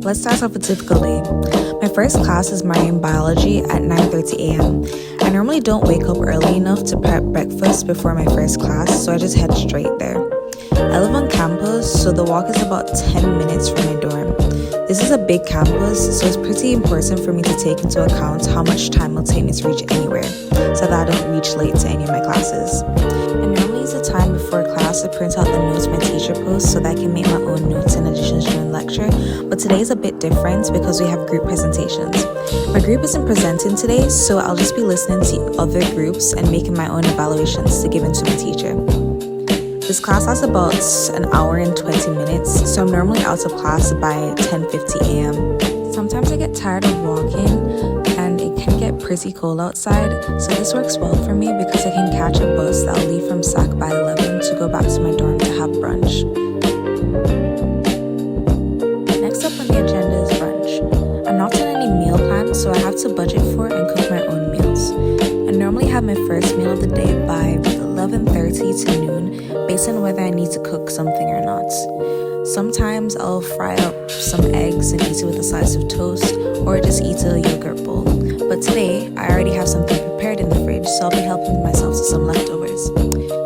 let's start off a typical day. My first class is marine biology at 9:30 a.m. I normally don't wake up early enough to prep breakfast before my first class, so I just head straight there. I live on campus, so the walk is about 10 minutes from my dorm. This is a big campus, so it's pretty important for me to take into account how much time it'll take me to reach anywhere, so that I don't reach late to any of my classes. And normally it's the time before class to print out the notes my teacher posts so that I can make my own notes and additions during lecture, but today is a bit different because we have group presentations. My group isn't presenting today, so I'll just be listening to other groups and making my own evaluations to give into my teacher. This class lasts about an hour and 20 minutes, so I'm normally out of class by 10:50 a.m. Sometimes I get tired of walking and it can get pretty cold outside, so this works well for me because I can catch a bus that'll leave from SAC by 11 to go back to my dorm to have brunch. Next up on the agenda is brunch. I'm not on any meal plan, so I have to budget for and cook my own meals. I normally have my first meal of the day by 11:30 to noon, based on whether I need to cook something or not. Sometimes I'll fry up some eggs and eat it with a slice of toast, or just eat a yogurt bowl. But today, I already have something prepared in the fridge, so I'll be helping myself to some leftovers.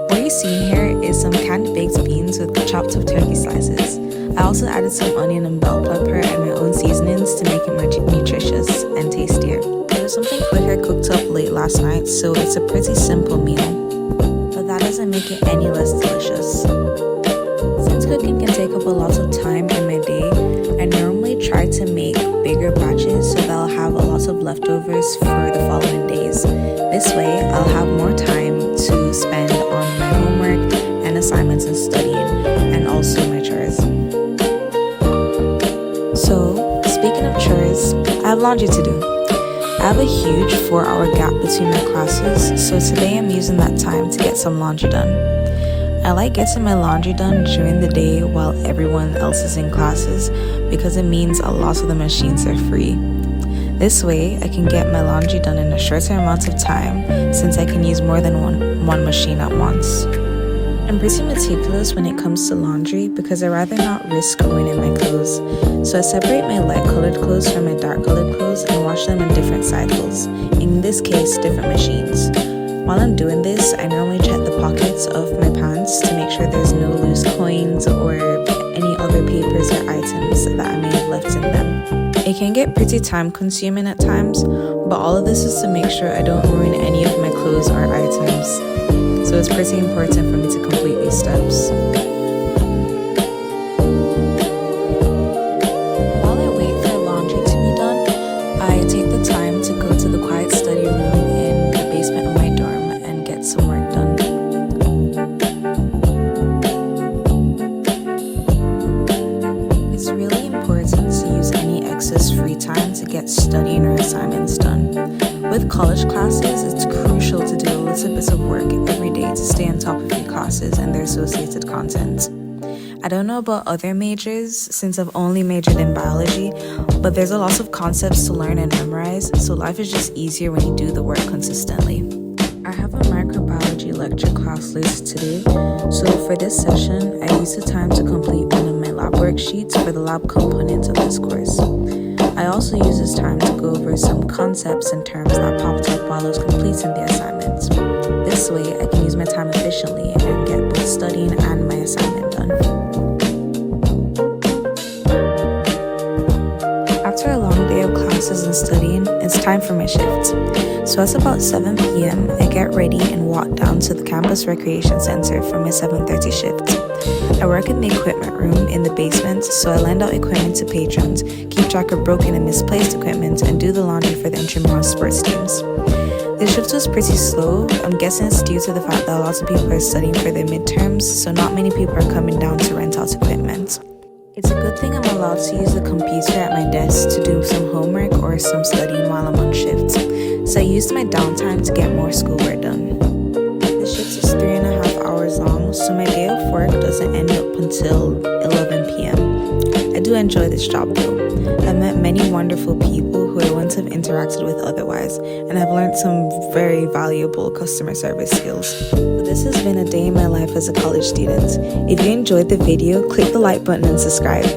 What you're seeing here is some canned baked beans with chopped up turkey slices. I also added some onion and bell pepper and my own seasonings to make it more nutritious and tastier. There was something quick I cooked up late last night, so it's a pretty simple meal, but that doesn't make it any less delicious. Since cooking can take up a lot of time in my day, I normally try to make bigger batches so that I'll have a lot of leftovers for the following days. This way, I'll have more time to spend on my homework and assignments and studying, and also my chores. So, speaking of chores, I have laundry to do. I have a huge 4-hour gap between my classes, so today I'm using that time to get some laundry done. I like getting my laundry done during the day while everyone else is in classes because it means a lot of the machines are free. This way, I can get my laundry done in a shorter amount of time since I can use more than one machine at once. I'm pretty meticulous when it comes to laundry because I'd rather not risk ruining my clothes. So I separate my light colored clothes from my dark colored clothes and wash them in different cycles, in this case, different machines. While I'm doing this, I normally check the pockets of my pants to make sure there's no loose coins or any other papers or items that I may have left in them. It can get pretty time consuming at times, but all of this is to make sure I don't ruin any of my clothes or items. So it's pretty important for me to complete these steps. While I wait for laundry to be done, I take the time to go to the quiet study room in the basement of my dorm and get some work done. It's really important to use any excess free time to get studying or assignments done. With college classes, it's crucial to do a little bit of work every day to stay on top of your classes and their associated content. I don't know about other majors since I've only majored in biology, but there's a lot of concepts to learn and memorize, so life is just easier when you do the work consistently. I have a microbiology lecture class list today, so for this session, I use the time to complete one of my lab worksheets for the lab component of this course. I also use this time to go over some concepts and terms that popped up while I was completing the assignments. This way, I can use my time efficiently and get both studying and my assignment done. After a long day of classes and studying, it's time for my shift. So at about 7 p.m., I get ready and walk down to the campus recreation center for my 7:30 shift. I work in the equipment room in the basement, so I lend out equipment to patrons, keep track of broken and misplaced equipment, and do the laundry for the intramural sports teams. The shift was pretty slow. I'm guessing it's due to the fact that lots of people are studying for their midterms, so not many people are coming down to rent out equipment. It's a good thing I'm allowed to use the computer at my desk to do some homework or some studying while I'm on shift, so I used my downtime to get more schoolwork done. The shift is 3.5 hours long, so my day of work doesn't end up until 11 p.m. I do enjoy this job though. I've met many wonderful people who I wouldn't have interacted with otherwise, and I've learned some very valuable customer service skills. But this has been a day in my life as a college student. If you enjoyed the video, click the like button and subscribe.